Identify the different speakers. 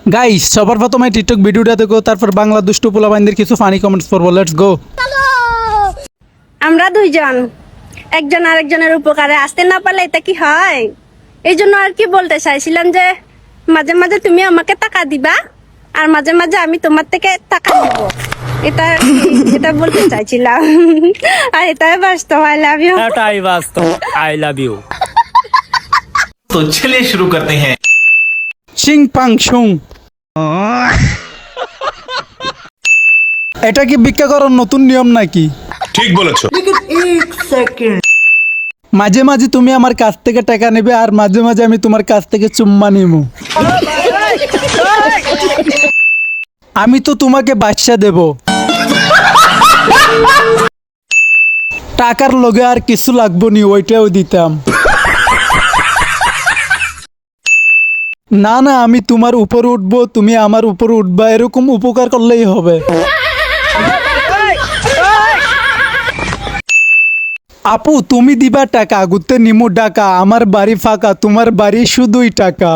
Speaker 1: Guys সবার প্রথমে TikTok ভিডিওটা দেখো, তারপর বাংলা দুষ্টু পোলাপাইনদের কিছু ফানি কমেন্টস করবো। Let's go.
Speaker 2: আমরা দুইজন একজন আরেকজনের উপকারে আসতে না পারলে এটা কি হয়? এই জন্য আর কি বলতে চাইছিলাম যে মাঝে মাঝে তুমি আমাকে টাকা দিবা আর মাঝে মাঝে আমি তোমার থেকে টাকা নিব। এটা বলতে চাইছিলাম। আর এটাই বাস্তব। I love you.
Speaker 3: এটাই বাস্তব। I love you.
Speaker 4: तो चलिए शुरू करते हैं।
Speaker 1: শিং পাং শুং। এটা কি ভিক্ষা করার নতুন নিয়ম নাকি?
Speaker 5: ঠিক বলেছো।
Speaker 1: মাঝে মাঝে তুমি আমার কাছ থেকে টাকা নেবে আর মাঝে মাঝে আমি তোমার কাছ থেকে চুম্মা নিব। আমি তো তোমাকে বাদশা দেব। টাকার লগে আর কিছু লাগবো নি, ওইটাও দিতাম। না না, আমি তোমার উপর উঠবো, তুমি আমার উপর উঠবা, এরকম উপকার করলেই হবে। আপু তুমি দিবা টাকা, ঘুরতে নিমু ডাকা, আমার বাড়ি ফাঁকা, তোমার বাড়ি শুধুই টাকা।